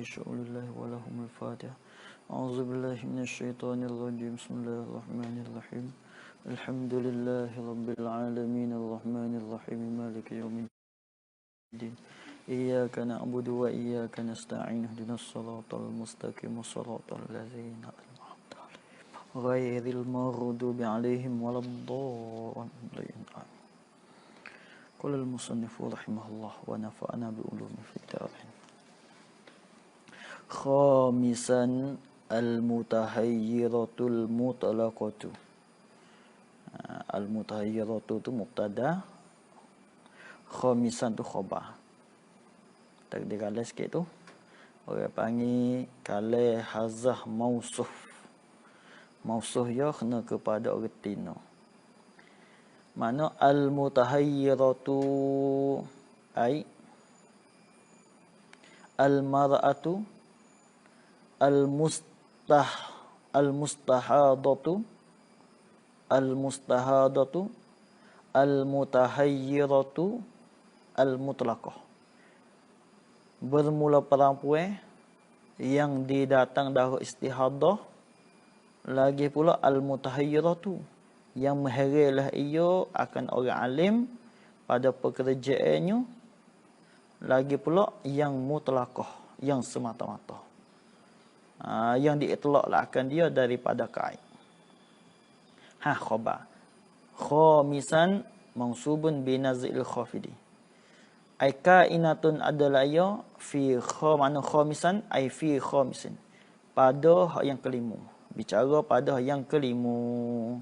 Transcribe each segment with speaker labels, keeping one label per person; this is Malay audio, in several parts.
Speaker 1: شؤون الله ولهم الفاتحة. أعوذ بالله من الشيطان الرجيم. بسم الله الرحمن الرحيم. الحمد لله رب العالمين الرحمن الرحيم مالك يوم الدين. إياك نعبد وإياك نستعين اهدنا الصراط المستقيم صراط الذين أنعمت عليهم غير المغضوب عليهم ولا الضالين. قال المصنف رحمه الله ونفعنا بعلومه في الدارين. خامسا المتحيرة المطلقة. Al-mutahayyiratu tu mubtada, khamisan tu khabar. Tak dia kalah sikit tu. Orang panggil kalah hazah mausuf. Mausuf ya kena kepada orang tina. Mana al-mutahayyiratu ai al-mar'atu al-mustahadatu al-mustahadatu al-mutahayyiratu al-mutlaqah. Bermula perempuan yang didatang dari istihadah, lagi pula al-mutahayyiratu yang meherilah ia akan orang alim pada pekerjaannya, lagi pula yang mutlaqah, yang semata-mata, yang diitlaqlah akan dia daripada kaid. Khabar khamisan mansubun binazil khafidi. Ai kainatun adalah ia fi khamana khamisan ai fi khamisin, pada yang kelima. Bicara pada yang kelima.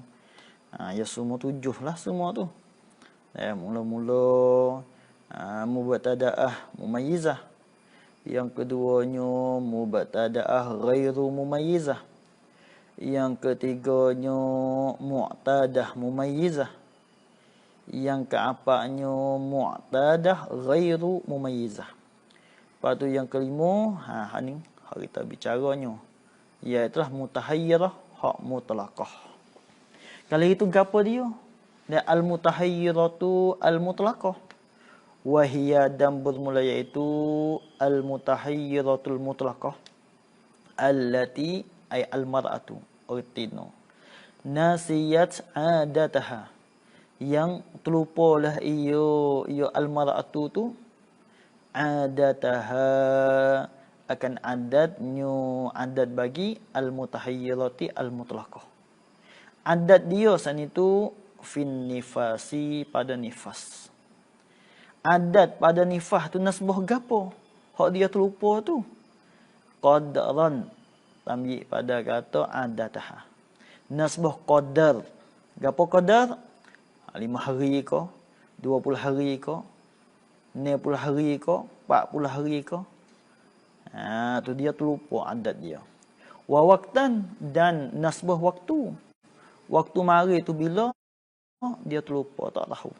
Speaker 1: Ya semua 7 lah semua tu. Mula-mula mubtadaah mumayyizah. Yang keduanya mubtadaah ghairu mumayyizah. Yang ketiganya mu'tadah mumayyizah. Yang keempatnya mu'tadah ghairu mumayyizah. Lepas tu yang kelima, ni hari kita bicaranya, iaitu mutahayyirah hak mutlaqah. Kalau itu gapo dia? Dan al-mutahayyiratu al-mutlaqah. Wa hiya dan bermula iaitu al-mutahayyiratul mutlaqah allati ay al-mar'atu urtino nasiyat adataha, yang terlupalah ia al-mar'atu tu adataha akan adat bagi al-mutahayyirati al-mutlaqah. Adat dia sana itu fin nifasi, pada nifas. Adat pada nifas tu nasbah gapo? Hak dia terlupa tu. Qadran, tamyi pada kata adataha. Nasbah qadar. Gapo qadar? 5 hari ke? 20 hari ke? 60 hari ke? 40 hari ke? Tu dia terlupa adat dia. Wa waqtan, dan nasbah waktu. Waktu mari tu bila? Dia terlupa, tak tahu.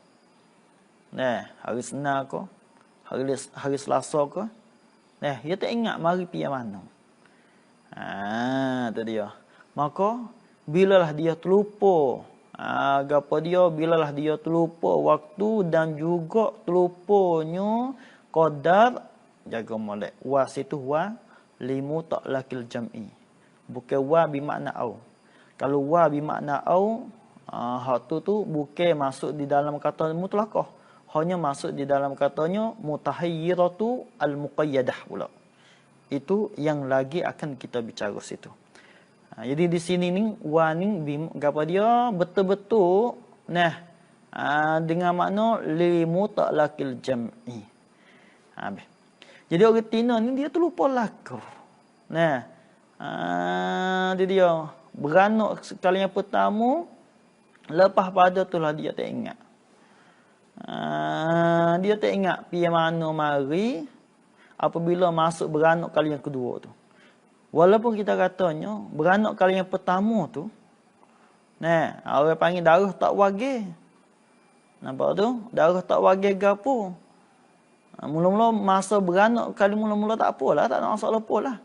Speaker 1: Hari Senin ke? Hari Selasa ke? Dia tak ingat mari pergi mana. Tu dia. Maka bilalah dia terlupa, bilalah dia terlupa waktu dan juga terlupanya qadar, jaga molek. Wa situ wa limu taklakil jam'i. Bukan wa bermakna au. Kalau wa bermakna au, hak tu bukan masuk di dalam kata mutlaqah. Hanya masuk di dalam katanya mutahayyiratu al-muqayyadah pula. Itu yang lagi akan kita bicara situ. Jadi di sini ni wa ni apa dia betul-betul dengan makna li mutlaqil jam'i. Jadi orang tina ni dia terlupa laku. Dia beranak sekali yang pertama, lepas pada itulah dia tak ingat. Dia tak ingat pergi mana mari apabila masuk beranak kali yang kedua tu. Walaupun kita katanya beranak kali yang pertama tu, orang panggil darah tak wage. Nampak tu? Darah tak wage gapo? Mula-mula masa beranak kali mula-mula tak apalah, tak ada masalah apalah.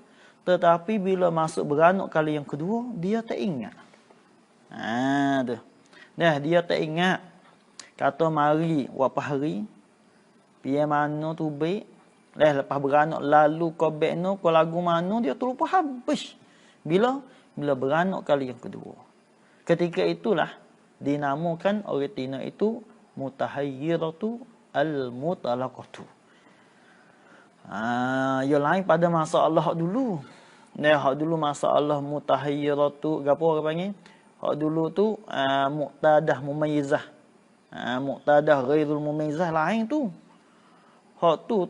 Speaker 1: Tetapi bila masuk beranak kali yang kedua, dia tak ingat. Tu. Dia tak ingat. Kata mari berapa hari, pergi mana tu baik, Lepas beranak lalu kau bekno kau lagu mana dia tu lupa habis. Bila beranak kali yang kedua. Ketika itulah dinamakan orang tina itu mutahayyiratu al-mutalaqatu. Yang lain pada masa Allah dulu. Hak dulu masa Allah mutahayyiratu gapo orang panggil? Hak dulu tu muqtadah mumayyizah. Muqtadah ghairul mumayyizah lain tu. Hak tu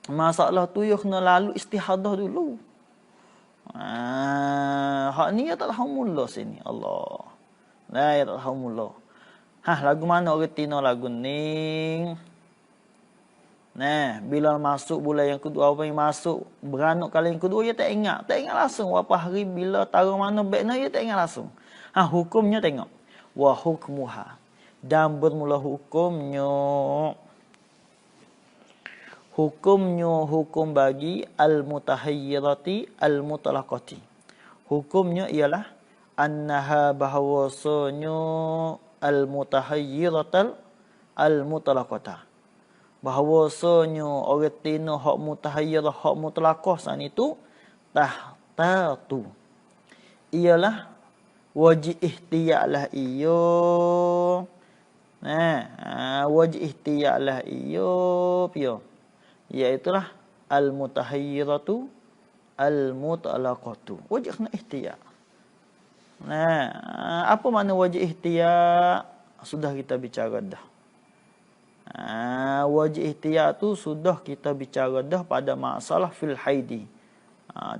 Speaker 1: masalah tu you kena lalu istihadah dulu. Hak ni ya tak tahu mula sini. Allah. Ya tak tahu mula. Lagu mana orang tina lagu ni? Bila masuk bulan yang kedua, apa yang masuk beranak kali yang kedua, dia tak ingat langsung berapa hari bila taruh mana baiknya, dia tak ingat langsung. Hukumnya tengok. Wa hukmuha. Dan bermula hukum bagi al-mutahayyirati al-mutalaqati. Hukumnya ialah annaha bahawasanya al-mutahayyiratal al-mutalaqata. Bahawasanya orang tina hak mutahayyirah hak mutlaqah san itu tahtatu. Ialah wajib ihtiya'lah iyo. Wajib ihtiya'lah iyo pio. Iaitulah al-mutahayyiratu al-mutalaqatu. Wajib kena ihtiya'. Apa makna wajib ihtiya'? Sudah kita bicara dah. Wajib ihtiya' tu sudah kita bicara dah pada masalah fil haidi.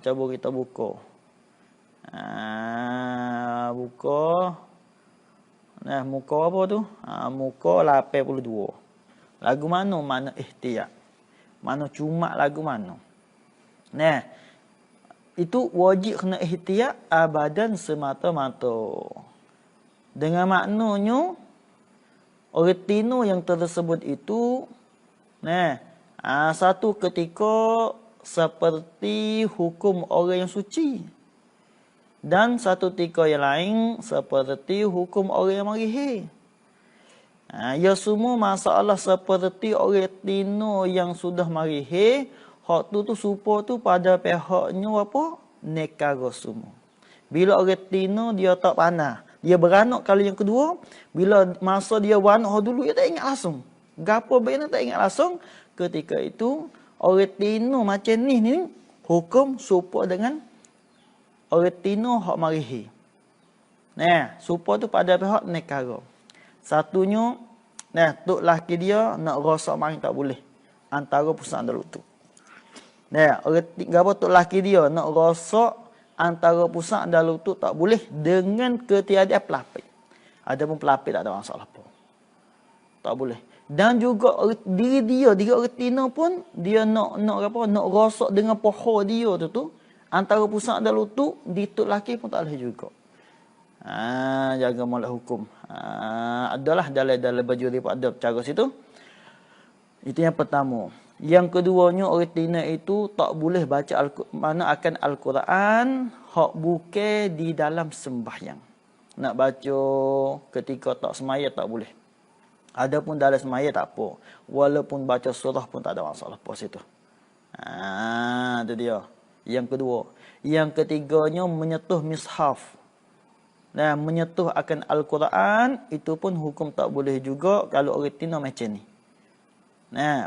Speaker 1: Cuba kita buka. Buka. Muka apa tu? Muka 82. Lagu mana ihtiya'? Mana cuma lagu mana? Itu wajib kena ihtiya' abadan semata-mata. Dengan maknanya orang tino yang tersebut itu satu ketika seperti hukum orang yang suci. Dan satu ketika yang lain seperti hukum orang yang marihir. Ya semua masalah seperti orang tino yang sudah marihir, hak tu supo tu pada pihaknya apa? Negara semua. Bila orang tino dia tak panah, dia beranak kali yang kedua, bila masa dia beranak dulu dia tak ingat langsung. Gapo baiknya tak ingat langsung, ketika itu orang tino macam ni hukum serupa dengan orang tino hak marihir. Serupa tu pada pihak negara. Satunya tok laki dia nak rosak main tak boleh. Antara pusat dan lutut. Orang gapo tok laki dia nak rosak antara pusat dan lutut tak boleh dengan ketiadaan pelapis. Adapun pelapis tak ada masalah apa. Tak boleh. Dan juga diri orang tina pun dia nak rosak dengan pohon dia tu antara pusat dan lutut di tok laki pun tak boleh juga. Jaga molek hukum. Adalah dalam baju ribat ada cara situ. Itu yang pertama. Yang keduanya orang tina itu tak boleh baca mana akan Al-Quran hak bukan di dalam sembahyang. Nak baca ketika tak semaya tak boleh. Adapun dalam semaya tak apa. Walaupun baca surah pun tak ada masalah apa situ. Itu dia. Yang kedua. Yang ketiganya menyentuh mishaf. Menyentuh akan Al-Quran itu pun hukum tak boleh juga kalau orang tina macam ni.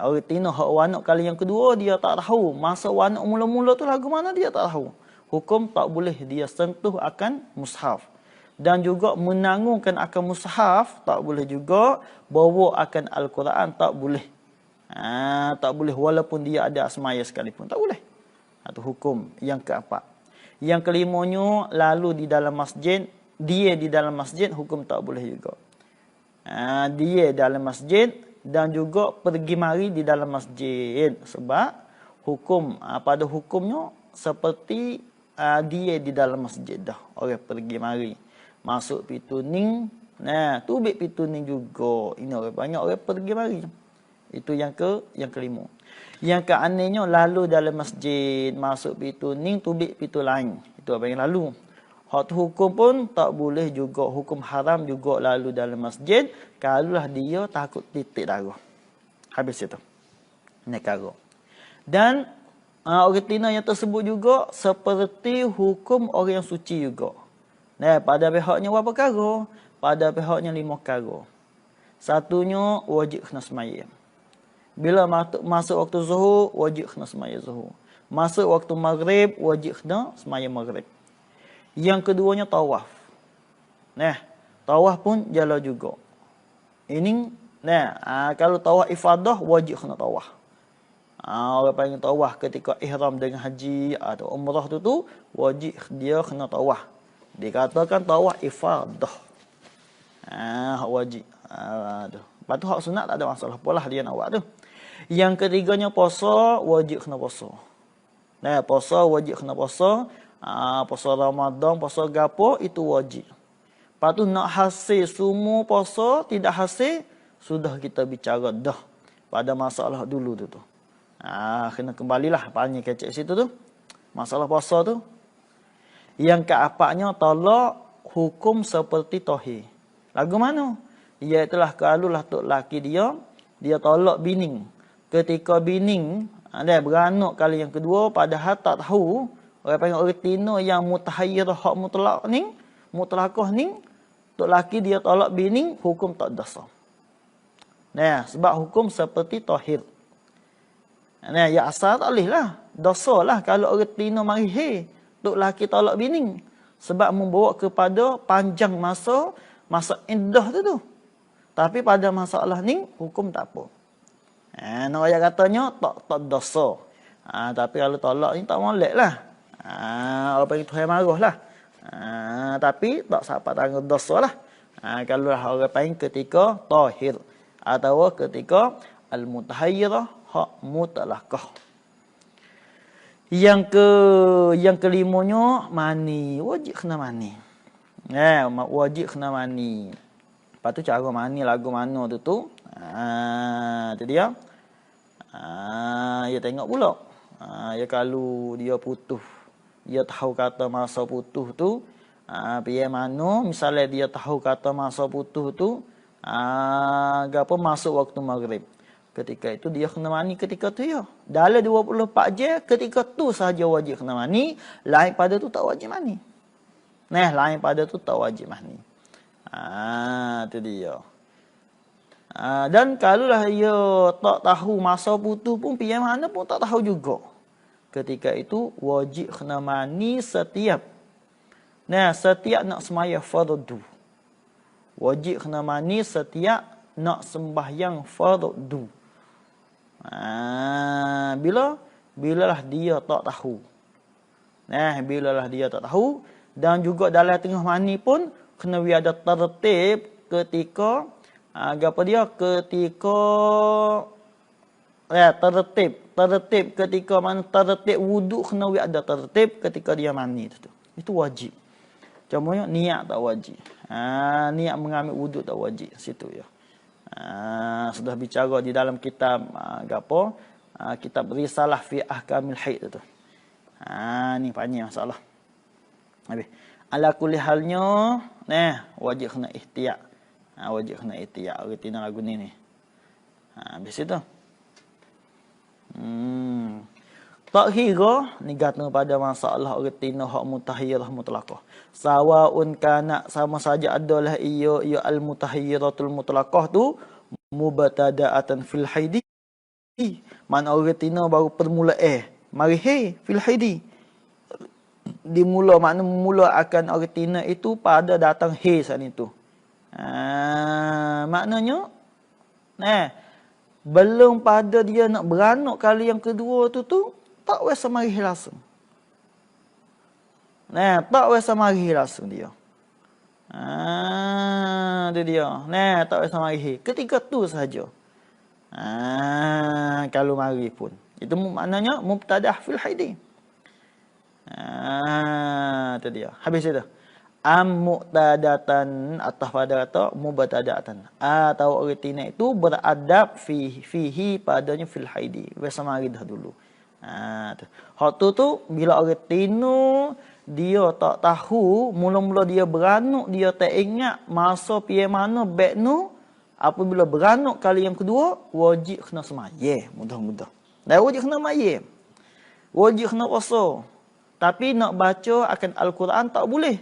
Speaker 1: Orang tina hak wanak kali yang kedua dia tak tahu. Masa wanak mula-mula tu lagu mana dia tak tahu. Hukum tak boleh dia sentuh akan mushaf. Dan juga menanggungkan akan mushaf tak boleh juga. Bawa akan Al-Quran tak boleh. Tak boleh walaupun dia ada asmaya sekalipun. Tak boleh. Itu hukum yang keempat. Yang kelimanya lalu di dalam masjid. Dia di dalam masjid hukum tak boleh juga. Dia dalam masjid dan juga pergi mari di dalam masjid. Sebab hukum pada hukumnya seperti dia di dalam masjid dah. Orang pergi mari. Masuk pituning. Tubik pituning juga. Ini orang banyak orang pergi mari. Itu yang kelima. Yang keanehnya lalu dalam masjid. Masuk pituning, tubik pitu lain. Itu apa yang lalu. Hak hukum pun tak boleh juga. Hukum haram juga lalu dalam masjid. Kalaulah dia takut titik darah. Habis itu. Negara. Dan orang tina yang tersebut juga seperti hukum orang yang suci juga. Nah, pada pihaknya berapa perkara? Pada pihaknya 5 perkara. Satunya wajib kena semaya. Bila masuk waktu zuhur, wajib kena semaya zuhur. Masuk waktu maghrib, wajib kena semaya maghrib. Yang keduanya tawaf. Nah, tawaf pun jalan juga. Ini, kalau tawaf ifadah, wajib kena tawaf. Orang panggil tawaf ketika ihram dengan haji atau umrah tu wajib dia kena tawaf. Dikatakan tawaf ifadah. Wajib. Lepas tu hak sunat tak ada masalah. Polah dia nak buat tu. Yang ketiganya puasa, wajib kena puasa. Puasa wajib kena puasa. Puasa Ramadan, puasa gapo itu wajib. Lepas tu nak hasil semua puasa, tidak hasil, sudah kita bicara dah pada masalah dulu tu. Kena kembalilah panggil kecek situ tu. Masalah puasa tu. Yang keempatnya tolak hukum seperti tohir. Lagu mana? Iaitulah kalulah tok laki dia tolak bining. Ketika bining dia beranak kali yang kedua padahal tak tahu, orang panggil orang tina yang mutahayyirah hak mutlak ni, mutlaqah ni, tok laki dia tolak bining, hukum tak dosa. Sebab hukum seperti tohir. Ya asal tak boleh lah. Dosa lah kalau orang tina mari tok laki tolak bining. Sebab membawa kepada panjang masa iddah tu. Tapi pada masalah ni, hukum tak apa. Nak ayat katanya, tak dosa. Tapi kalau tolak ni, tak molek lah. Orang panggil Tuhan marah lah. Tapi, tak sampai tanggung dosa lah. Kalau orang panggil ketika tahir. Atau ketika al-mutahayyirah hak mutlaqah. Yang kelimanya, mani. Wajib kena mani. Wajib kena mani. Lepas tu cara mani lagu mana tu. Itu dia. Dia tengok pula. Ya kalau dia putus. Dia tahu kata masa putus tu. Biar mana. Misalnya dia tahu kata masa putus tu. Apa masuk waktu maghrib. Ketika itu dia kena mani ketika tu ya. Dalam 24 jam ketika tu sahaja wajib kena mani. Lain pada tu tak wajib mani. Lain pada tu tak wajib mani. Itu dia. Dan kalaulah ia tak tahu masa putus pun pergi mana pun tak tahu juga. Ketika itu wajib kena mani setiap. Setiap nak semaya fardu. Wajib kena mani setiap nak sembahyang fardu. Bilalah dia tak tahu. Bilalah dia tak tahu. Dan juga dalam tengah mani pun kena ada tertib ketika tertib ketika mana tertib wuduk kena ada tertib ketika dia mani tu. Itu wajib. Cuma niat tak wajib. Niat mengambil wuduk tak wajib situ ya. Sudah bicara di dalam kitab kitab Risalah fi Ahkamil Haid tu. Ni panjang masalah. Habis. Ala kulli halnya, wajib kena ihtiyat. Wajib kena ihtiyat. Retina lagu ni. Habis itu. Tak kira ni kata pada masalah retina hak mutahayyirah mutlaqah. Sawaun kana sama saja adalah ia al-mutahayyiratul mutlaqah tu mubtada'atan fil haidi. Mana retina baru permulaan. Mari fil haidi. Dimula makna mula akan retina itu pada datang saat itu. Maknanya belum pada dia nak beranak kali yang kedua tu tak wes mari langsung. Tak wes mari langsung dia. Itu dia. Tak wes mari. Ketika tu saja. Kalau mari pun. Itu maknanya mubtadah fil haidi. Itu dia. Habis itu. Muqtadatan atau pada kata mubtadatan atau retina itu beradab fihi padanya fil haidi. Bersama dah dulu. Hak tu bila retina dia tak tahu mula-mula dia beranak dia tak ingat masa pi mana baik nu apabila beranak kali yang kedua wajib kena semaya mudah-mudah. Dan wajib kena mayit. Wajib kena puasa. Tapi nak baca akan Al-Quran tak boleh.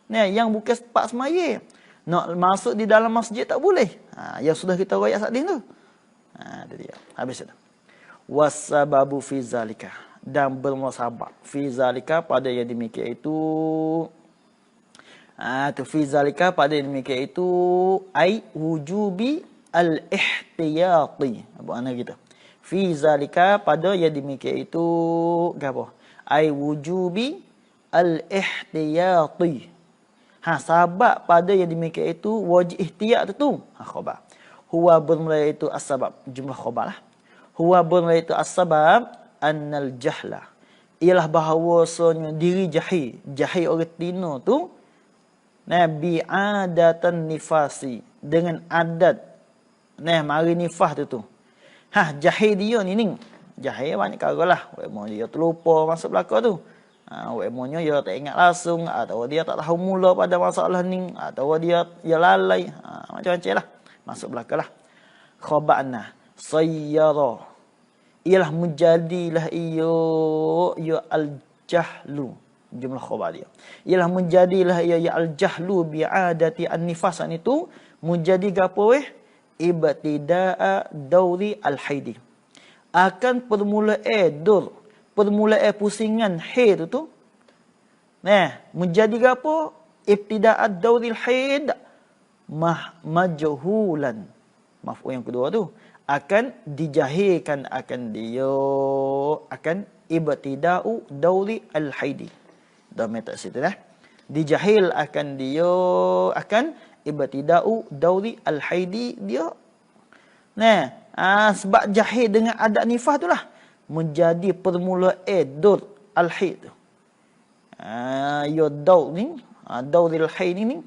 Speaker 1: Nah, yang bukan pak semaya. Nak masuk di dalam masjid tak boleh. Yang sudah kita royak saat ini tu. Itu dia. Habis itu. Wasababu fi zalika. Dan bermusabab. Fi zalika pada yang demikian itu. Tu fi zalika pada yang demikian itu. Ai wujubi al-ihtiyati. Apa makna kita? Fi zalika pada yang demikian itu. Apa? Ai wujubi al-ihtiyati. Sabab pada yang demikian itu wajib ihtiyat tu. Khabar. Huwa bermula itu as-sabab. Jumlah khabar lah. Huwa bermula itu as-sabab annal jahla. Ialah bahawasanya diri jahil. Jahil orang Tino tu. Nabi adatan nifasi. Dengan adat. Mari nifas tu. Jahil dia ni. Jahil banyak kali lah. Dia terlupa masuk belakang tu. Wemnya dia tak ingat langsung. Atau dia tak tahu mula pada masalah ni. Atau dia lalai. Macam-macam lah. Masuk belakang lah. Khaba'na. Sayyara. Ialah menjadilah ia al-jahlu. Jumlah khabar dia. Ialah menjadilah ia al-jahlu bi'adati an-nifasan itu. Menjadi gapo ibtida'a dauri al-haidi. Akan permulaan permulaan pusingan haid tu. Menjadi gapo? Ibtida'at dauril haid majhulan. Maf'ul yang kedua tu akan dijahilkan akan dia akan ibtida'u dauri al-haidi. Dah meta situ dah. Dijahil akan dia akan ibtida'u dauri al-haidi dia. Sebab jahil dengan adat nifas tu lah. Menjadi permulaan dur al-haid. Daur ni. Dauril haid ni.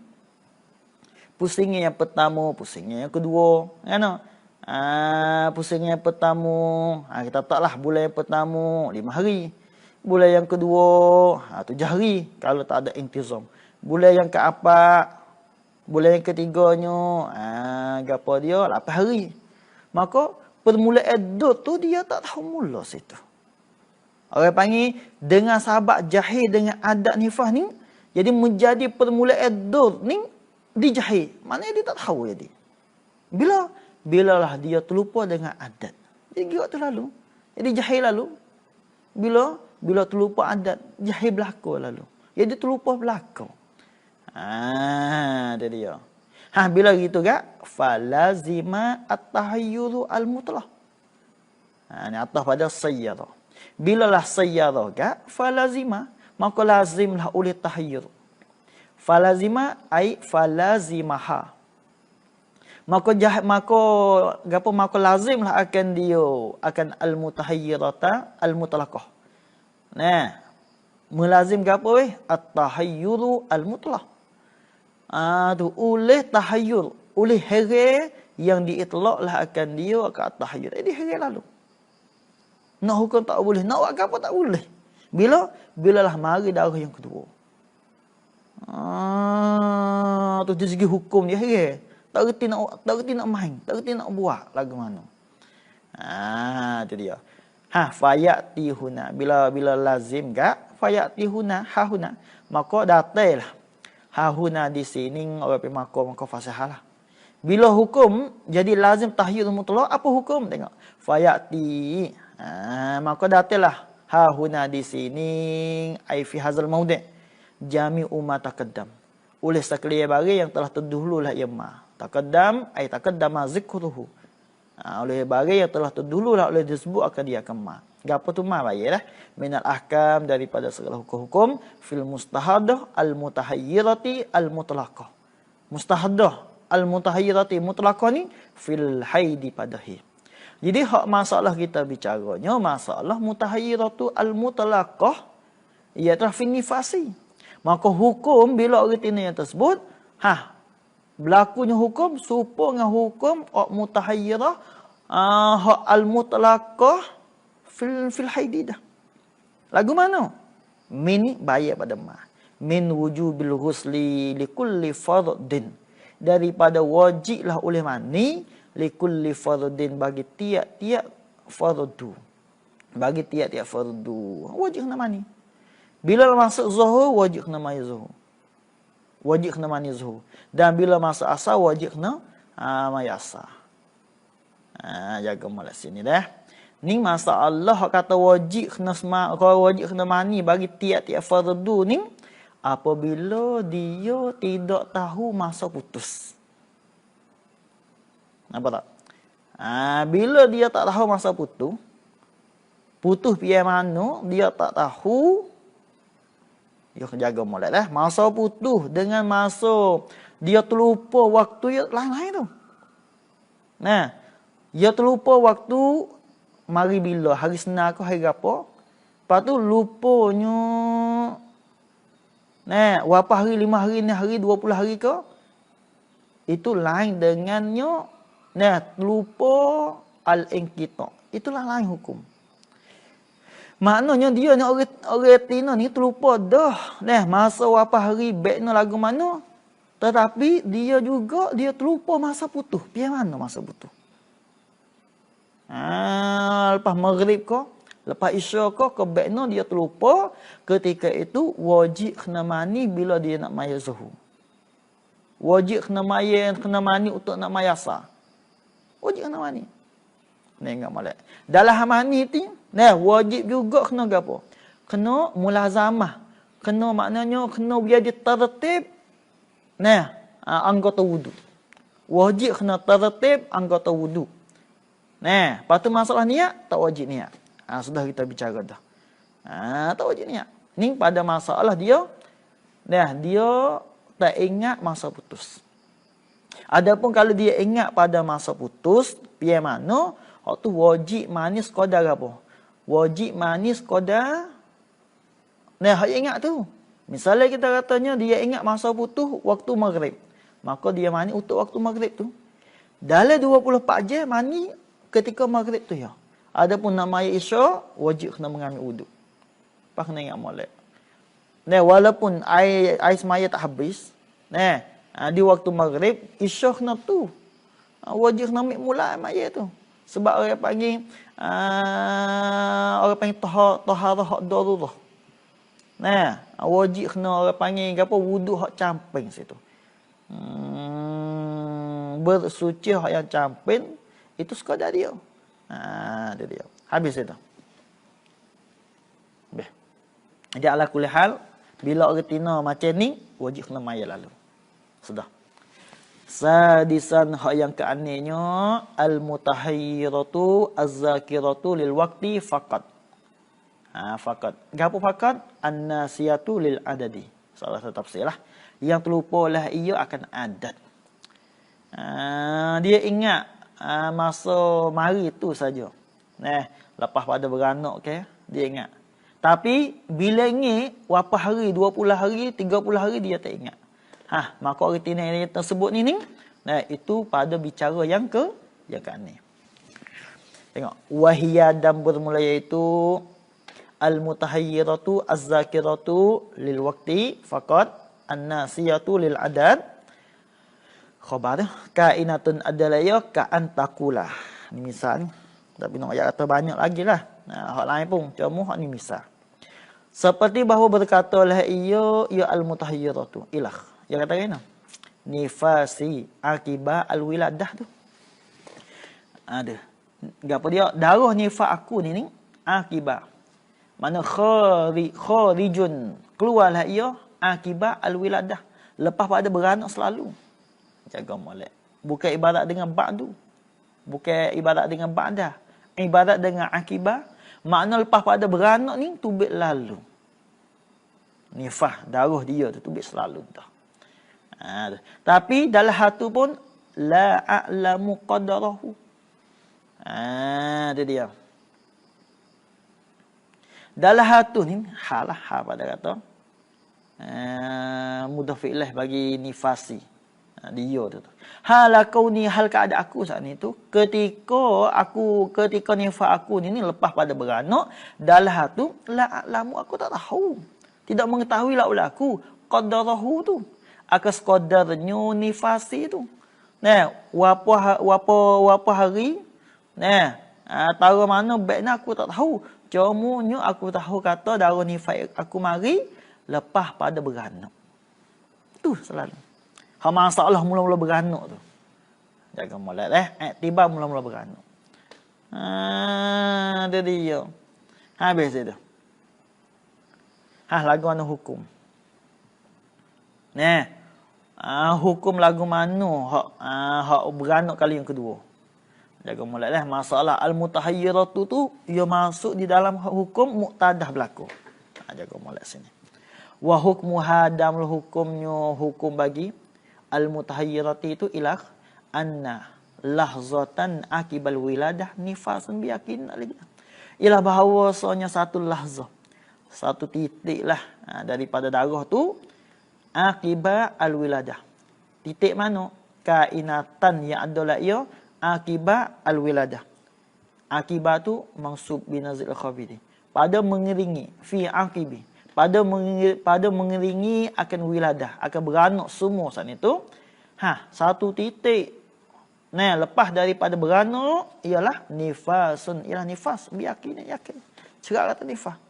Speaker 1: Pusingnya yang pertama. Pusingnya yang kedua. Pusingnya yang pertama. Kita taklah bulan yang pertama 5 hari. Bulan yang kedua 7 hari. Kalau tak ada intizam. Bulan yang keempat. Bulan yang ketiganya. Gapa dia 8 hari. Maka permulaan dur tu dia tak tahu mula situ. Orang panggil dengan sahabat jahil dengan adat nifas ni. Jadi menjadi permulaan dur ni dijahil. Maknanya dia tak tahu jadi. Bilalah dia terlupa dengan adat. Jadi giat tu lalu. Jadi jahil lalu. Bila terlupa adat. Jahil belakang lalu. Jadi terlupa belakang. Itu dia. Bila gitu gak? Falazima at-tahayyuru al-mutlaq. Ini atas pada sayyara. Bilalah sayyara gak? Falazima. Maka lazimlah oleh tahayyur. Falazima ay falazimaha. Maka lazimlah akan dia. Akan al-mutahayyirata al-mutlaqah. Melazim gapo at-tahayyuru al-mutlaq. Tu oleh tahayyur, oleh heran yang diitlaqlah akan dia akan tahayyur. Jadi heran lalu. Nak hukum tak boleh, nak buat apa tak boleh. Bilalah mari darah yang kedua. Tu dari segi hukum dia heran. Tak reti nak main, tak reti nak buat lagu mana. Itu dia. Fayati huna. Bila lazim gak? Fayati huna, huna. Maka datailah. Hahuna di sini orang pergi maka fasihah lah. Bila hukum jadi lazim tahyir mutlaq, apa hukum? Tengok. Fayati. Maka datanglah hahuna di sini ai fi hadzal maudi' jami'u ma taqaddam. Oleh sekalian barang yang telah terdahululah ia ma. Taqaddam ai taqaddama zikruhu. Oleh barang yang telah terdahululah oleh disebut akan dia akan ma. Gapo tu ma bayalah minal ahkam daripada segala hukum-hukum fil mustahadah al mutahayyirati al mutlaqah. Mustahadah al mutahayyirati mutlaqah ni fil haidi pada haid. Jadi hak masalah kita bicaranya masalah mutahayyiratu al mutlaqah iaitu fil nifasi. Maka hukum bila artinya yang tersebut berlakunya hukum serupa dengan hukum mutahayyirah hak al mutlaqah fil haididah. Lagu mana? Min bayar pada ma. Min wujubil ghusli likulli fardin. Daripada wajiblah oleh mani likulli fardin bagi tiap-tiap fardu. Bagi tiap-tiap fardu. Wajib kena mani. Bila masuk zuhur, wajib kena mani zuhur. Wajib kena mani zuhur. Dan bila masuk asar, wajib kena mani asar. Jaga malas sini dah. Ni masalah kata wajib kena mani bagi tiap-tiap fardu ni apabila dia tidak tahu masa putus. Nampak tak? Bila dia tak tahu masa putus pian mana dia tak tahu, dia jaga molek lah. Masa putus dengan masa dia terlupa waktu dia lain-lain tu. Nah, dia terlupa waktu mari bila, hari Senin ke hari apa. Lepas tu lupanya, berapa hari, 5 hari, 6 hari, 20 hari ke. Itu lain dengannya, lupa al-inqita. Itulah lain hukum. Maknanya dia ni orang Tina ni terlupa dah. Masa berapa hari baiknya lagu mana. Tetapi dia juga, dia terlupa masa putus. Pian mana masa putus? Lepas maghrib ke, lepas isya ke baiknya dia terlupa. Ketika itu wajib kena mani bila dia nak maya zuhur. Wajib kena mani untuk nak maya asar. Wajib kena mani. Ingat molek. Dalam mani tu, wajib juga kena gapo? Kena mulazamah. Kena maknanya kena biar dia tertib. Anggota wudu. Wajib kena tertib anggota wudu. Lepas tu masalah niat, tak wajib niat. Sudah kita bicara dah. Tak wajib niat. Ni pada masalah dia, dia tak ingat masa putus. Adapun kalau dia ingat pada masa putus, pian mana, waktu wajib manis sekadar apa? Wajib manis sekadar, hak ingat tu. Misalnya kita katanya dia ingat masa putus waktu maghrib. Maka dia mani untuk waktu maghrib tu. Dalam 24 jam mani ketika maghrib tu ya. Adapun nak maya isya, wajib kena mengambil wuduk. Pak kena ingat molek. Walaupun air semaya tak habis, di waktu maghrib, isya kena tu. Wajib kena ambil mula maya tu. Sebab orang panggil taharah hak darurah. Wajib kena orang panggil apa wuduk hak camping situ. Bersuci hak yang camping itu sekadar dia. Itu dia. Habis itu. Jadi ala kulli hal, bila orang tina macam ni, wajib kena maya lalu. Sudah. Sadisan hak yang keanehnya, al-mutahayyiratu az-zakiratu lil waqti faqat. Faqat. Gapo faqat? An-nasiyatu lil adadi. Salah satu tafsir lah. Yang terlupa lah ia akan adat. Dia ingat masa mari tu saja. Lepas pada beranak dia ingat. Tapi bila ingat berapa hari, 20 hari, 30 hari dia tak ingat. Maka orang tina yang tersebut ni, itu pada bicara yang aneh. Tengok, wahiyya dan bermula iaitu al-mutahayyiratu az-zakiratu lil waqti faqat an-nasiyatu lil adad. Khabar kainatun adalah ya ka antakulah. Ni misal ni. Tapi nak ayat kata banyak lagi lah. Hak lain pun cuma hak ni misal. Seperti bahawa berkatalah ia al-mutahayyiratu ilah. Yang kata kena nifasi akibat al-wiladah tu. Ada. Gapo dia? Darah nifas aku ni akibat. Mana kharijun keluarlah ia akibat al-wiladah. Lepas pada beranak selalu. Jaga molek. Bukan ibarat dengan ba'du. Bukan ibarat dengan ba'dah. Ibarat dengan akibat. Makna lepas pada beranak ni tubik lalu. Nifah darah dia tu tubik selalu dah. Tapi dalam hatu pun la a'lamu qadarahu. Itu dia. Dalam hatu ni halah pada kata mudhaf ilaih bagi nifasi. Dia tu. Hal kauni hal keadaan aku saat ni tu ketika nifas aku ni lepas pada beranak dalam hatu la a'lamu aku tak tahu. Tidak mengetahui la aku qadarahu tu. Akan sekadarnya nifasi tu. Wapa hari. Tahu mana baiknya aku tak tahu. Cumanya aku tahu kata darah nifas aku mari lepas pada beranak. Tu selalu. Ha masalah mula-mula beranak tu. Jaga molek tiba mula-mula beranak. Dia dia. Habis itu. Lagu mana hukum? Hukum lagu mana hak beranak kali yang kedua. Jaga moleklah masalah al-mutahayyiratu tu ia masuk di dalam hukum muqtadah berlaku. Jaga molek sini. Wa hukmuha damul hukumnya hukum bagi al-mutahayyirati itu ilah anna lahzatan akibal wiladah nifasun biyakin lagi. Ialah bahawasanya satu lahzah, satu titik lah daripada darah tu akibat al-wiladah. Titik mana? Kainatan yang adalah ia akibat al-wiladah. Akibat tu mansub binazil khabidi. Pada mengiringi fi akibi. Pada mengiringi akan wiladah, akan beranak semua saat itu. Satu titik. Lepas daripada beranak ialah nifasun, ialah nifas, yakin. Cerak kata nifas.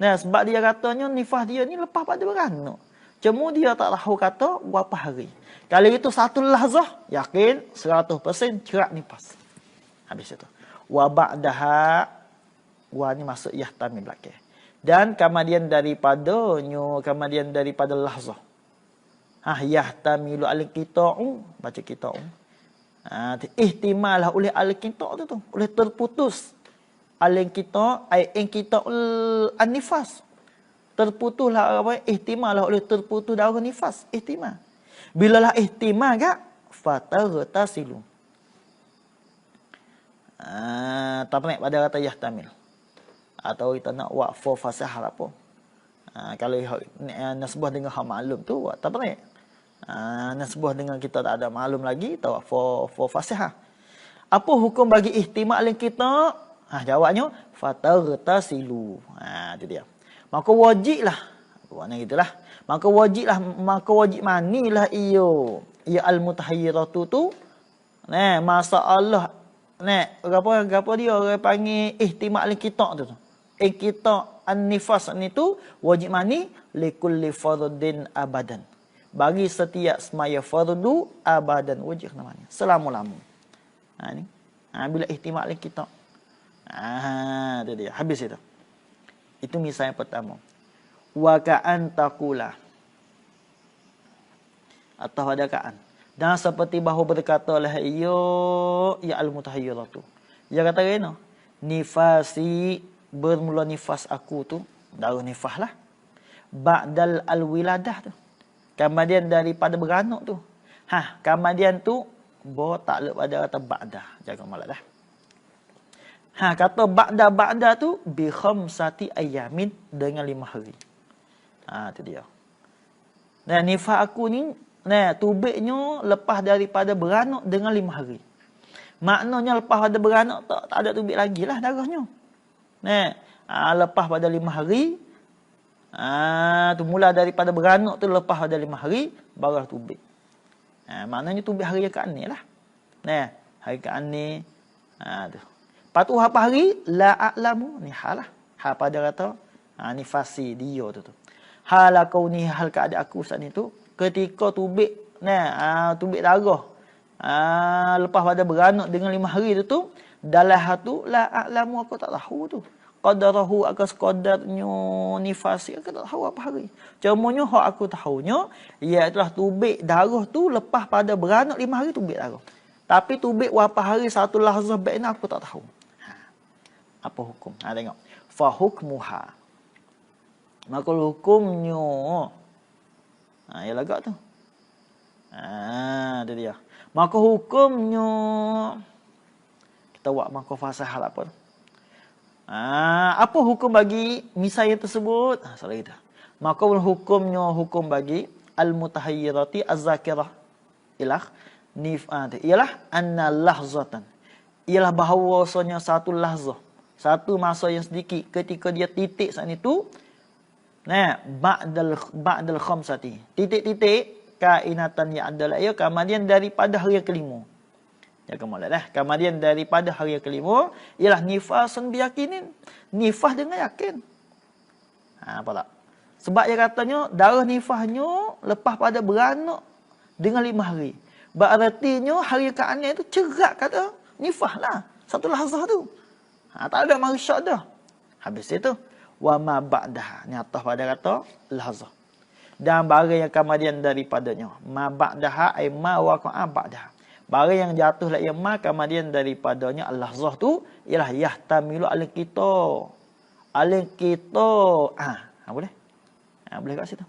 Speaker 1: Sebab dia katanya nifas dia ni lepas pada beranak. Cuma dia tak tahu kata berapa hari. Kalau itu satu lahzah, yakin 100% cerak nifas. Habis itu. Wa ba'daha, wa ni masuk yahtami belakang. Dan kemudian daripada lahzah. Yahtamilu al-qita'u, baca qita'u. Ihtimalah oleh al-qita' tu, oleh terputus. Al-qita' ay inqita'ul an-nifas. Terputuslah apa? Ihtimalah oleh terputus darah nifas. Ihtimal. Bilalah ihtimal gak fataghtasilu. Tak pernah pada kata yahtamil. Atau kita nak waqfu fasah apa. Kalau nasbah dengan hal maklum tu tak pernah. Nasbah dengan kita tak ada maklum lagi tahu waqfu fasah. Apa hukum bagi ihtimal kita? Jawabnya fataghtasilu. Itu dia. Maka wajiblah. Maknanya gitulah. Maka wajib manilah ia al-mutahayyiratu tu. Masalah apa dia orang panggil ihtimal al-qita' tu. Qita' an-nifas ni tu wajib mani likulli fardin abadan. Bagi setiap semaya fardu abadan wajib namanya. Selama-lama. Ni. Bila ihtimal al-qita'. Itu dia. Habis itu. Itu misal yang pertama. Wa ka'an taqula. Atau ada ka'an. Dan seperti bahawa berkatalah ya al-mutahayyiratu. Dia kata kena. Nifasi bermula nifas aku tu. Darah nifas lah. Ba'dal al-wiladah tu. Kemudian daripada beranak tu. Kemudian tu. Bawa takluk pada kata ba'dah. Jaga malak dah. Kata ba'da tu bi khamsati ayamin dengan 5 hari. Itu dia. Dan nifas aku ni tubiknya lepas daripada beranak dengan 5 hari. Maknanya lepas pada beranak tak ada tubik lagi lah darahnya. Lepas pada 5 hari tu mula daripada beranak tu lepas pada 5 hari baru tubik. Maknanya tubik hari yang ke-6 lah. Hari ke-6 tu. Lepas tu apa hari? La a'lamu. Ni halah. Pada kata nifasi dia tu. Hala kau ni hal keadaan aku saat itu. Ketika tubik. Tubik darah. Lepas pada beranak dengan 5 hari tu. Dalam hatu la a'lamu aku tak tahu tu. Qadarahu akan sekodarnya nifasi. Aku tak tahu apa hari. Cumanya hak aku tahunya. Iaitulah tubik darah tu lepas pada beranak 5 hari tubik darah. Tapi tubik berapa hari satu lahzah baik ni aku tak tahu. Apa hukum? Tengok. Fa hukmuha. Maka hukumnya. Ialah agak tu. Itu dia. Maka hukumnya. Kita buat maka fasah apa tu? Apa hukum bagi misal yang tersebut? Salah kita. Maka hukumnya hukum bagi al-mutahayyirati az-zakirah. Ialah anna lahzatan. Ialah bahawasanya satu lahzah. Satu masa yang sedikit ketika dia titik saat itu. Ba'dal khamsati. Titik-titik kainatan yang adalah ia kemudian daripada hari yang kelima. Jaga molek dah. Kemudian daripada hari yang kelima ialah nifasun biyakinin. Nifas dengan yakin. Apa tak? Sebab dia katanya darah nifasnya lepas pada beranak dengan 5 hari. Berartinya hari ke-6 itu cerak kata nifas lah. Satu lahzah tu. Tak ada marisyak dah. Habis itu wa ma ba'dah. Ni atas pada kata lahzah. Dan barang yang kemudian daripadanya. Ma ba'daha ay ma waqa'a ba'daha. Barang yang jatuh la ma kemudian daripadanya lahzah tu ialah yahtamilu alin kita. Alin kita. Boleh? Boleh kat situ.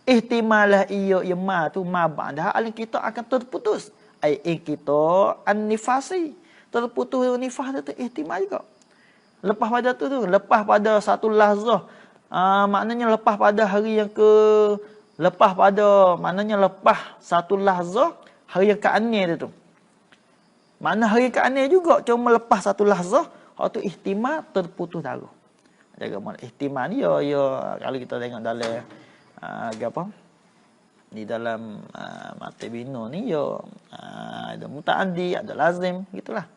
Speaker 1: Ihtimalah ia ma tu ma ba'daha alin kita akan terputus. Ai kita an-nifasi. Terputus nifas tu ihtimal juga. Lepas pada tu, lepas pada satu lahzah. Maknanya lepas pada hari yang lepas satu lahzah hari yang ke-6 tu. Makna hari ke-6 juga cuma lepas satu lahzah, hak tu ihtimal terputus darah. Jaga mana ihtimal ni ya kalau kita tengok dalam apa? Di dalam mata bina ni ya ada muta'addi, ada lazim gitulah.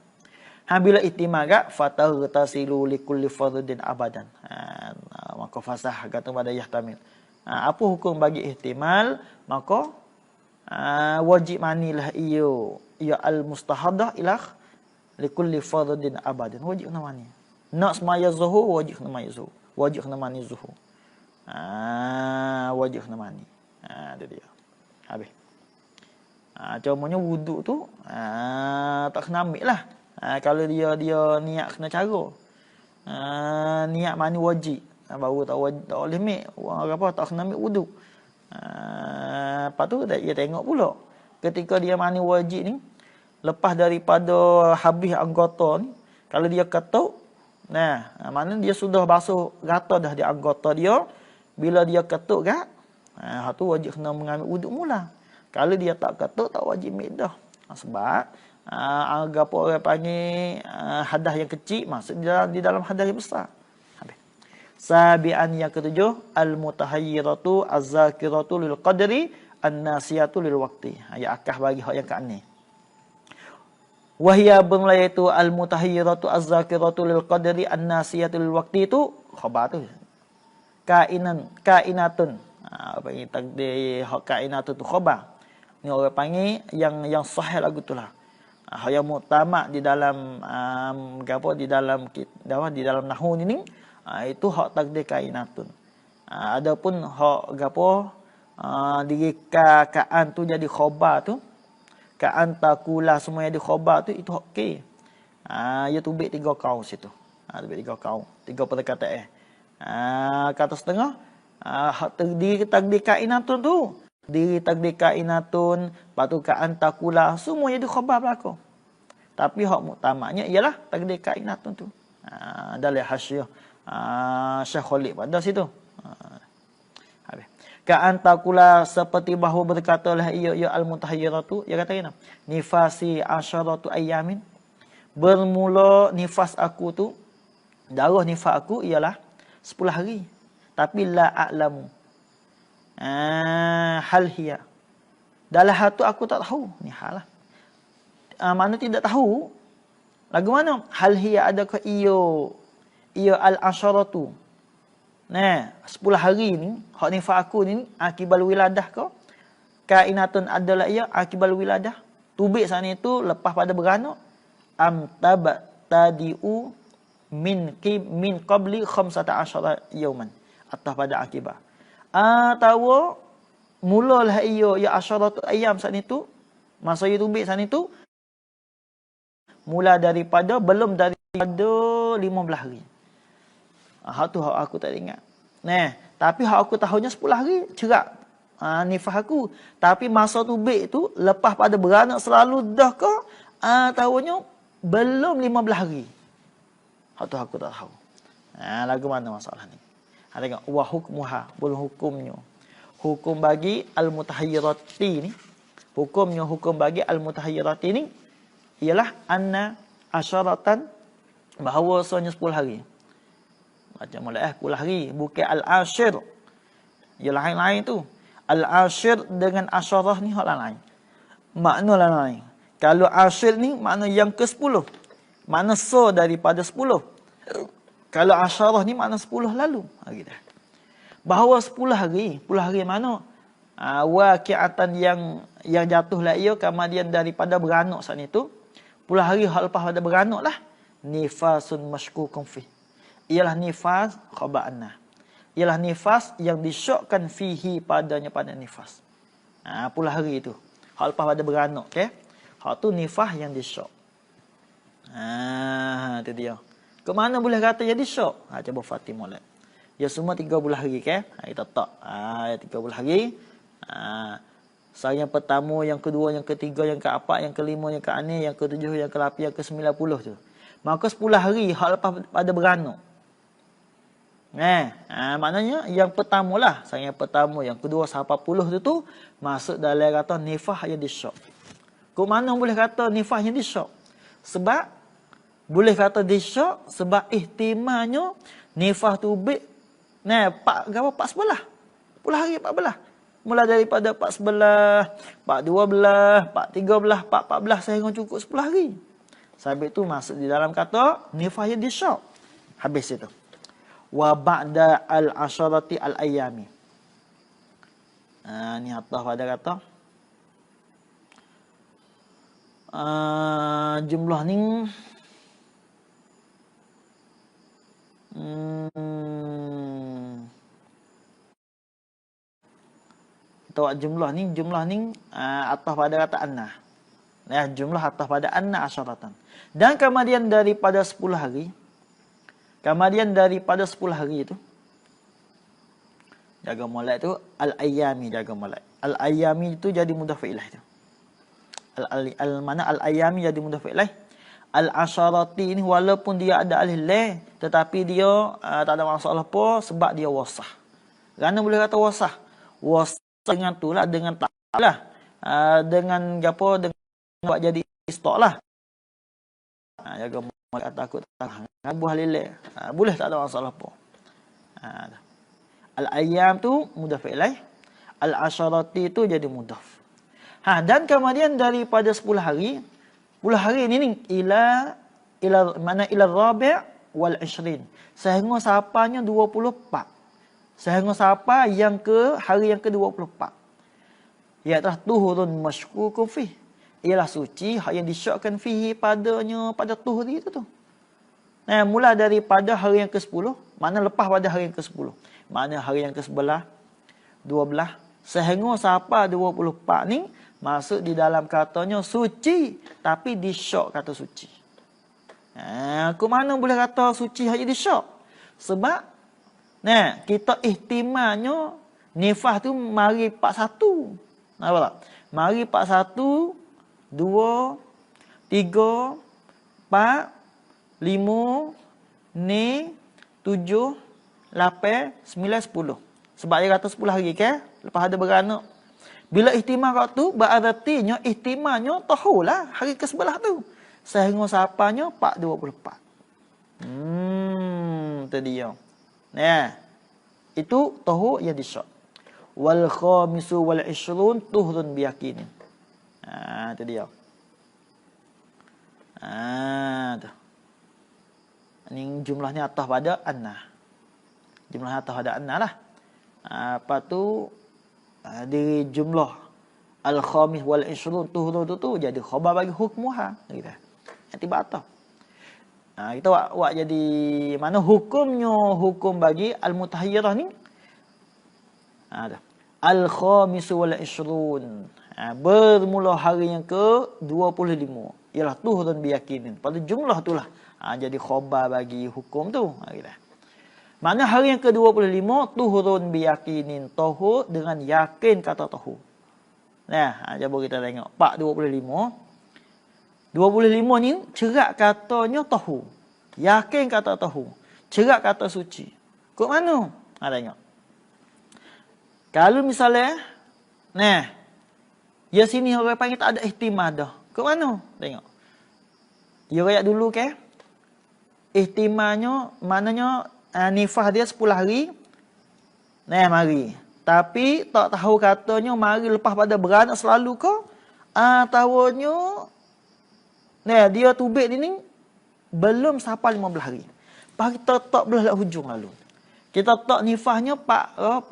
Speaker 1: Bila ihtimal gak fataghtasilu likulli fardin abadan. Maka fasah kata pada yahtamil. Apa hukum bagi ihtimal? Maka wajib manilah ia al-mustahadah ilah likulli fardin abadan. Wajib kena mani. Nak semaya zuhur wajib kena mani zuhur. Wajib kena mani zuhur. Wajib kena mani. Itu dia. Habis. Cumanya wuduk tu tak kena ambil lah. Kalau dia niat kena cara. Niat mani wajib. Baru tak boleh ambil. Apa tak kena ambil wuduk. Lepas tu dia tengok pula. Ketika dia mani wajib ni, lepas daripada habis anggota ni, kalau dia ketuk, mana dia sudah basuh rata dah di anggota dia, bila dia ketuk gak, tu wajib kena mengambil wuduk mula. Kalau dia tak ketuk, tak wajib ambil dah. Sebab apa orang panggil hadas yang kecil masuk di dalam hadas yang besar. Habis. Sabian yang ketujuh, al-mutahayyiratu az-zakiratu lil qadri an-nasiyatu lil waqti. Ayat akah bagi hak yang ke-6. Wahia bermula iaitu al-mutahayyiratu az-zakiratu lil qadri an-nasiyatu lil waqti itu khabar tu. Kainatun. Apa ini takdir hak kainatun tu khabar. Ni orang panggil yang sahih lagu tu lah. Yang muktamad di dalam di dalam nahwu ni itu hak takdir kainatun. Adapun hak diri kaan tu jadi khabar tu, kaan takula semua jadi khabar tu itu hak ke. Ia tubik 3 kaum situ. Tubik 3 kaum, 3 perkataan. Kata setengah hak diri takdir kainatun tu. Diri takdir kainatun, patu kaan takula, semua jadi khabar berlaku. Tapi hak muktamadnya ialah takdir kainatun tu. Dalam hasyiah Syekh Khalid pada situ. Habis. Kaan takula seperti bahawa berkatalah ia al-mutahayyiratu, dia kata gini. Nifasi asyaratu ayyamin. Bermula nifas aku tu, darah nifas aku ialah 10 hari. Tapi la a'lamu. Hal hiya. Dalam hal tu aku tak tahu. Ni hal lah. Mana tidak tahu. Lagu mana? Hal hiya adakah ia al-asyaratu. 10 hari ni, hak nifas aku ni, akibal wiladah ke? Kainatun adalah ia akibal wiladah. Tubik sana itu lepas pada beranak. Tadi'u min qabli 15 yawman. Atas pada akibat. Tahu mulalah ia asyaratu ayyam saat itu, masa ia tubik saat itu mula belum daripada 15 hari. Hak tu hak aku tak ingat. Tapi hak aku tahunya 10 hari cerak nifas aku. Tapi masa tubik tu lepas pada beranak selalu dah ke tahunya belum 15 hari. Hak tu aku tak tahu. Lagu mana masalah ni? Tengok wa hukmuha, hukumnya. Hukum bagi al-mutahayyirati ni, hukum bagi al-mutahayyirati ni ialah anna asyaratan, bahawasanya 10 hari. Macam mulai 10 hari, bukan al-ashir. Ia lain-lain tu. Al-ashir dengan asyarah ni hak lain. Makna lain. Kalau asyir ni makna yang ke-10. Makna so daripada 10. Kalau asyarah ni makna 10 lalu. Gitu. Bahawa 10 hari mana? Waqi'atan yang jatuh lah ia kemudian daripada beranak saat itu. 10 hari hal lepas pada beranak lah. Nifasun mashkukun fi. Ialah nifas khaba'na. Ialah nifas yang disyokkan fihi padanya pada nifas. 10 hari itu. Hal lepas pada beranak. Okay? Hal tu nifas yang disyok. Itu dia. Ke mana boleh kata jadi syok? Cuba Fatimah lihat. Ya semua 30 hari ke? Kita tak. 30 hari. Saya yang pertama, yang kedua, yang ketiga, yang keempat, yang kelima, yang keenam, yang ketujuh, yang ke-8, yang ke-90 tu. Maka 10 hari hal lepas pada beranak. Maknanya yang pertama lah. Saya yang pertama, yang kedua sampai 40 tu masuk dalam kata nifas yang disyok. Ke mana boleh kata nifas yang disyok? Sebab boleh kata disyok sebab ihtimalnya nifas tu pak 11. 10 hari 14. Mula daripada 4 11, 4 12, 4 13, 4 14 sehingga cukup 10 hari. Sebab itu masuk di dalam kata nifas yang disyok. Habis itu. Wa ba'da al-asharati al-ayami. Ni atas pada kata jumlah ni kita jumlah ni atas pada kata anna. Jumlah atas pada anna asyaratan. Dan kemudian daripada 10 hari, itu jaga molek tu al-ayami, jaga molek. Al-ayami itu jadi mudhaf ilaih tu. Mana al-ayami jadi mudhaf ilaih. Al-asyarati ni walaupun dia ada alif lam tetapi dia tak ada masalah apa sebab dia wasah. Kerana boleh kata wasah. Wasah dengan tu lah, dengan tak lah. Dengan apa, dengan buat jadi istok lah. Jaga molek takut buah lelek. Boleh tak ada masalah apa. Al-ayyam tu mudhaf ilaih. Al-asyarati tu jadi mudhaf. Dan kemudian daripada 10 hari ni ila rabi' wal 20. Sehingga sampainya 24. Sehingga sampai hari yang ke-24. Iaitu tuhurun mashkukun fi. Ialah suci yang disyokkan fihi pada tuhur itu tu. Mula daripada hari yang ke-10, mana lepas pada hari yang ke-10. Mana hari yang ke-11, 12, sehingga sampai 24 ni masuk di dalam katanya suci tapi disyok kata suci. Ke mana boleh kata suci hanya disyok? Sebab kita ihtimalnya nifas tu mari 41. Nampak tak? Mari 41, 2, 3, 4, 5, 6, 7, 8, 9, 10. Sebab dia kata 10 hari ke? Lepas ada beranak. Bila ihtimal kat tu, berartinya ihtimalnya tahulah hari ke-11 tu. Sehingga sampainya 4/24. Itu dia. Itu tahu yang disyak. Wal khamisu wal 20 tuhrun biyaqinin. Itu dia. Tu. Ini jumlahnya atas pada anna. Jumlahnya atas pada anna lah. Apa tu di jumlah al-khamis wal 20 tuhrun tu jadi khabar bagi hukmuha gitu. Tiba atas. Kita buat jadi mana hukumnya, hukum bagi al-mutahayyirah ni. Al-khamis wal 20. Bermula hari yang ke-25 ialah tuhrun biyaqinin. Pada jumlah itulah jadi khabar bagi hukum tu gitu. Mana hari yang ke-25 tuhrun biyaqinin, tahur dengan yakin kata tahur. Cuba kita tengok 4/25. 25 ni cerak katanya tahur. Yakin kata tahur. Cerak kata suci. Kok mana? Tengok. Kalau misalnya ya sini orang panggil tak ada ihtimal dah. Kok mana? Tengok. Ya rakyat dulu ke? Ihtimalnya maknanya nifas dia 10 hari. Mari. Tapi tak tahu katanya mari lepas pada beranak selalu ke? Tahunya Nah, dia tubik ni belum sampai 15 hari. Lepas kita tak belah hujung lalu. Kita tak nifasnya 14.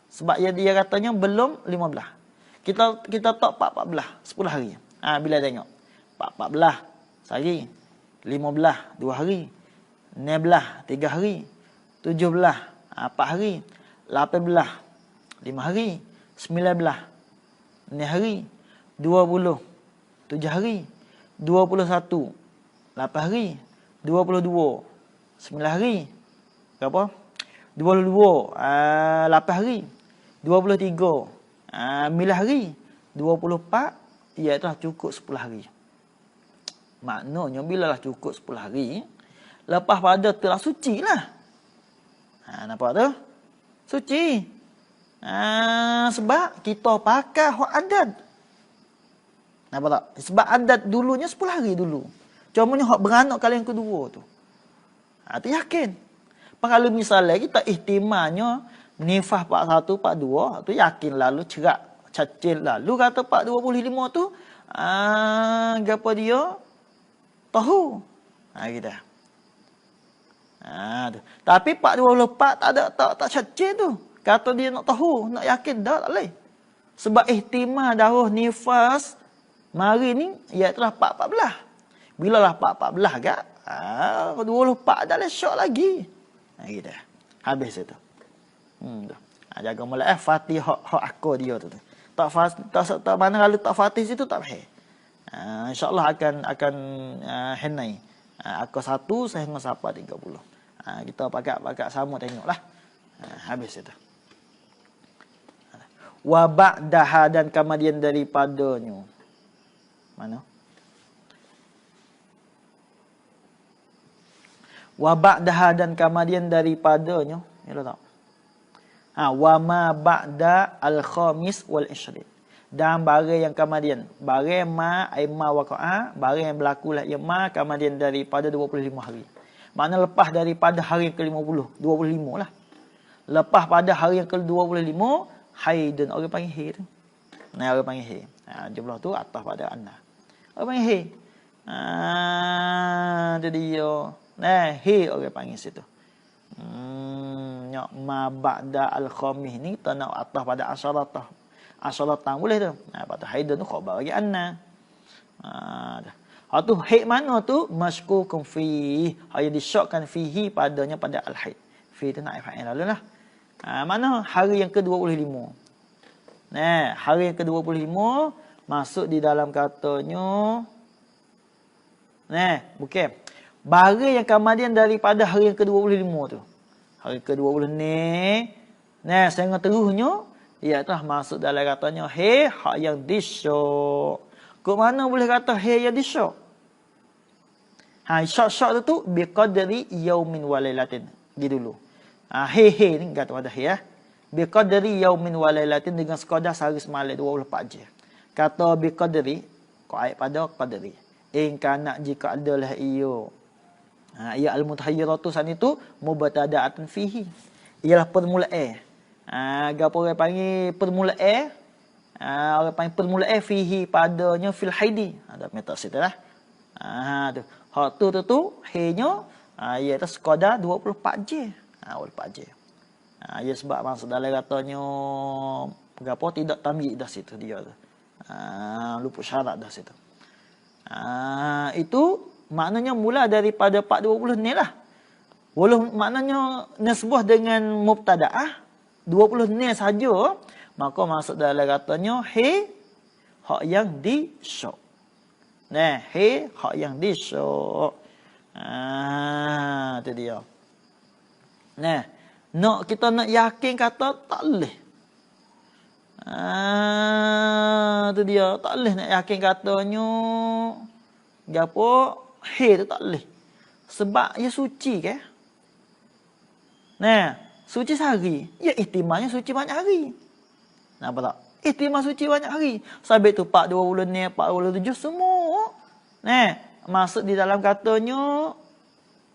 Speaker 1: Sebab dia katanya belum 15. Kita tak 14, 10 hari. Bila tengok. 14 sehari. 15 2 hari. 16 3 hari. 17 4 hari. 18 5 hari. 19 6 hari. 20 7 hari. 21 8 hari. 22 9 hari. Berapa? 22 8 hari. 23 9 hari. 24 iaitu cukup 10 hari. Maknanya bila lah cukup 10 hari, lepas pada telah suci lah. Nampak tu? Suci. Sebab kita pakai hak adat. Nampak tak? Sebab adat dulunya 10 hari dulu. Cumanya hak beranak kali yang kedua tu. Tu yakin. Kalau misalnya kita ihtimalnya nifas 41, 42, tu yakin lalu cerak cacil lalu kata 425 tu apa dia tahu. Kita. Tu. Tapi 424 tak ada tak cacil tu. Kata dia nak tahu, nak yakin dah tak boleh. Sebab ihtimal darah nifas mari ni ialah 414. Bila lah 414 gak 24 dah le syok lagi. Kita. Habis itu. Jaga mulai fatih hak aku dia tu. Tak mana kalau tak fatih situ tak faham. InsyaAllah akan henai. Aku 1 sehingga sampai 30. Kita pakai sama tengoklah. Habis itu. Wa ba'daha dan kemudian daripadanya. Mana? Wa ba'daha dan kemudian daripadanya. Ya tak? Wa ma ba'da al-khamis wal ishrin. Dan barang yang kemudian. Barang ma waqa'a. Barang yang berlaku lah. Ya ma kemudian daripada 25 hari. Makna lepas daripada hari ke-50. 25 lah. Lepas pada hari yang ke-25. Haidun. Orang panggil haid. Orang panggil haid. Jumlah tu atas pada anna. Orang panggil haid. Jadi dia. Haid orang panggil situ. Ma ba'da al-khamis ni kita nak atas pada asyaratah. Asyaratah boleh tu. Lepas tu haidun tu khabar bagi anna. Tu haid mana tu? Masykukum fi. Yang disyokkan fihi padanya pada al-haid. Fi tu nak fa'il lalu lah. Mana hari yang ke-25. Hari yang ke-25 masuk di dalam katanya. Bukan. Barang yang kemudian daripada hari yang ke-25 tu. Hari ke-20 ni. Sehingga terusnya. Ia telah masuk dalam katanya. Hak yang disyok. Ke mana boleh kata yang disyok? Syok tu biqadri yaumin walailatin. Gitu dulu. Ni kata pada ya. Biqadri yaumin walailatin dengan sekadar sehari semalam 24 jam. Kata biqadri. Kait pada qadri. In kana jika adalah iyo. Ia al-mutahayyiratu san itu mubtada'atun fihi. Ialah permulaan. Gapo orang panggil permulaan? Orang panggil permulaan fihi padanya fil haidi. Ada metode situlah. Tu. Hak tu hanya iaitu sekadar 24 jam. 24 jam. Ya sebab maksud dalam katanya gapo tidak tamyiz dah situ dia tu. Lupa syarat dah situ. Itu maknanya mula daripada 420 ni lah. Walau maknanya nisbah dengan mubtada'ah 20 ni saja, maka masuk dalam katanya hak yang disyok. Hak yang disyok. Itu dia. Kita nak yakin kata tak boleh. Itu dia, tak boleh nak yakin katanya gapo tu tak boleh. Sebab ia suci ke? Suci sehari. Ya ihtimalnya suci banyak hari. Nampak tak? Ihtimal suci banyak hari. Sebab tu 420 ni, 427 semua. Masuk di dalam katanya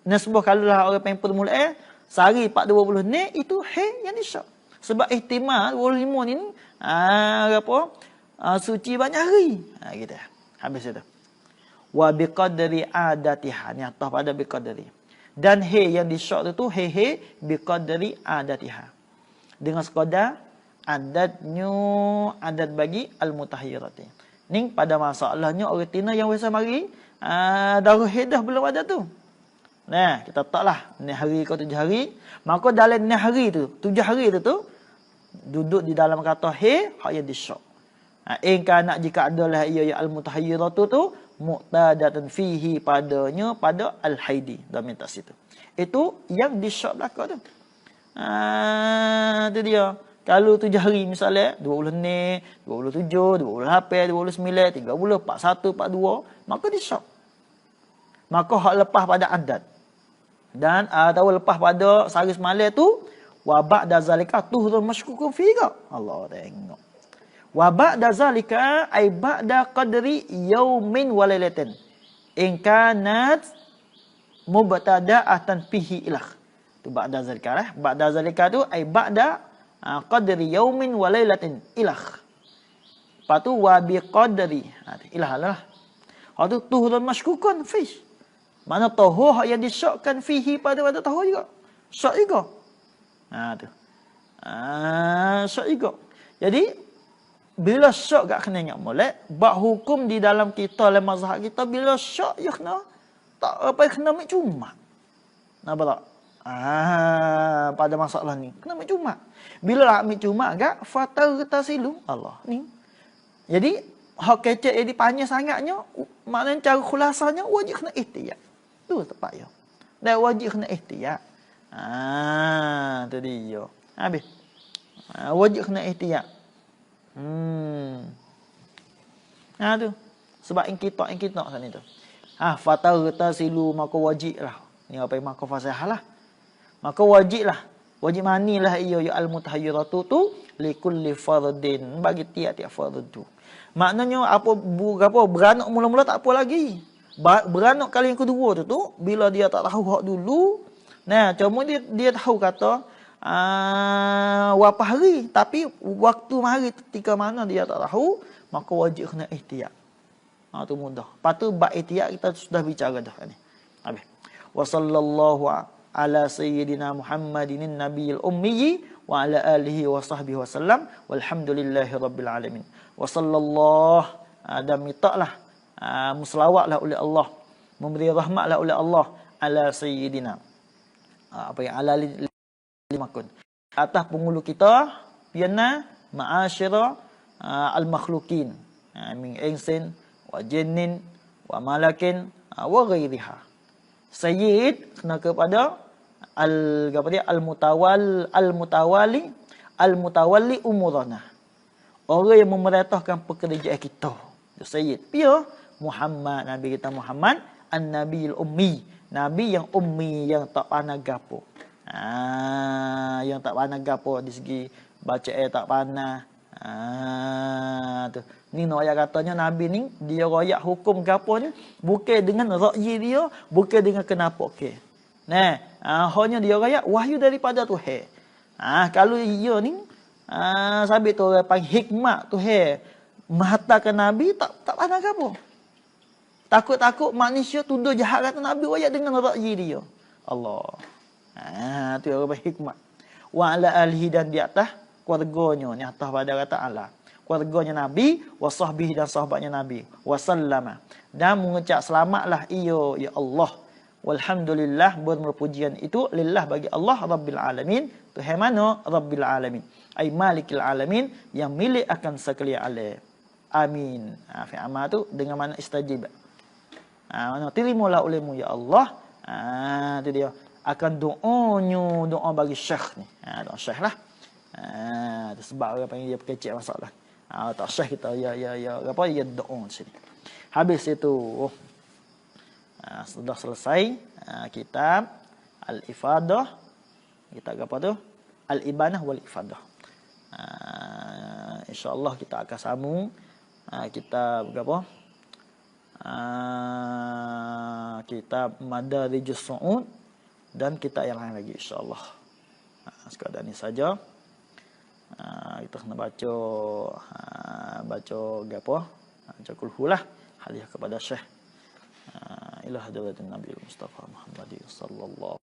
Speaker 1: nasbah kalau lah orang pengen permulaan sehari 420 ni itu yang disyak. Sebab ihtimal 25 ni suci banyak hari. Gitu. Habis itu. wa biqadri adatiha, ni atas pada biqadri. Dan he yang di syok tu he biqadri adatiha, dengan sekadar adatnya, adat bagi al-mutahayyirati. Ni pada masalahnya orang Tina yang biasa mari darah haid dah belum ada tu. Nah, kita taklah ni hari kau 7 hari, maka dalam ni hari tu 7 hari tu duduk di dalam kata he hak yang di syok. Engkau nak jika adalah ia al-mutahayyiratu tu muqtadatan fihi padanya pada al-haidi, dalam minta situ. Itu yang di syok belaka tu. Tu dia. Kalau 7 hari misalnya 20 ni, 27, 28, 29, 30, 41, 42, maka di syok. Maka hak lepas pada adat. Dan tahu lepas pada sehari semalam tu wa ba'da zalika tuhurun mashkukun fi ka. Allah tengok. Wa ba'da zalika ay ba'da qadri yaumin wa lailatin. In kanat mubtada'atan fihi ilah. Tu ba'da zalika lah. Ba'da zalika tu ay ba'da qadri yaumin wa lailatin ilah. Lepas tu wa bi qadri ilah lah. Hak tu tuhurun mashkukun fi. Mana tahu hak yang disyakkan fihi pada tahu juga. Syak juga. Tu. Syak juga. Jadi bila syak gak kena ingat molek, bab hukum di dalam kita dalam mazhab kita bila syak ya kena tak apa kena ambil cuma. Nampak tak? Pada masalah ni kena ambil cuma. Bila lah ambil cuma gak fatal tasilu Allah ni. Jadi hak kecek yang dipanjang sangatnya, maknanya cara khulasanya wajib kena ihtiyat. Tu tepat ya. Dan wajib kena ihtiyat. Tu dia. Habis. Wajib kena ihtiyat. Tu. Sebab ingkitak sana tu. Fatal tasilu maka wajib lah. Ni apa yang maka fasihah lah. Maka wajib lah. Wajib manilah ia ya al-mutahayyiratu tu likulli fardin, bagi tiap-tiap fardu. Maknanya apa beranak mula-mula tak apa lagi. Beranak kali yang kedua tu bila dia tak tahu hak dulu, nah cuma dia tahu kata berapa hari, tapi waktu hari ketika mana dia tak tahu, maka wajib kena ihtiyat. Tu mudah. Lepas tu bab ihtiyat kita sudah bicara dah ni. Habis. Wa sallallahu ala sayyidina Muhammadin nabiyil ummi wa ala alihi wa sahbihi wasallam walhamdulillahi rabbil alamin. Wa sallallahu dan mintalah muslawatlah oleh Allah, memberi rahmatlah oleh Allah ala sayyidina. Apa yang ala limakun. Atas penghulu kita piana ma'asyira al-makhlukin. Min insin wa jinnin wa malakin wa ghairiha. Sayyid kena kepada al-mutawalli umurana. Orang yang memerintahkan pekerjaan kita. Sayyid. Dia Muhammad, Nabi kita Muhammad, an-nabiyil ummi. Nabi yang ummi, yang tak pandai gapo. Yang tak pandai gapo di segi baca tak pandai. Tu. Ni nak ayat katanya Nabi ni dia royak hukum gapo ni bukan dengan ra'yi dia, bukan dengan kenapa okey. Nah, hanya dia royak wahyu daripada Tuhan. Kalau ia ni sabit tu orang panggil hikmat Tuhan mengatakan Nabi tak pandai gapo. Takut-takut manusia tuduh jahat kata Nabi royak dengan ra'yi dia. Allah. Tu orang hikmat. Wa ala alihi dan di atas keluarganya, ni atas pada kata Allah. Keluarganya Nabi, wa sahbihi dan sahabatnya Nabi, wa sallama. Dan mengucap selamatlah ia ya Allah. Walhamdulillah, berpujian itu lillah bagi Allah Rabbil alamin. Tuhan mana? Rabbil alamin. Ai malikil alamin, yang milik akan sekalian alam. Amin. Fi amal tu dengan mana istajib. Mana terimalah olehmu ya Allah. Tu dia akan doa bagi syekh ni. Doa syekh lah. Tu sebab orang panggil dia kecil masalah. Tak syekh kita ya apa ya doa di sini. Habis itu sudah selesai kitab Al-Ifadah. Kitab apa tu? Al-Ibanah wal Ifadah. Insya-Allah kita akan sambung kitab apa? Kitab Madarijus Su'ud dan kitab yang lain lagi insya-Allah. Sekadar ini saja. Kita kena baca apa? Baca kulhulah hadiah kepada Syekh ila hadratin Nabi Mustafa Muhammad sallallahu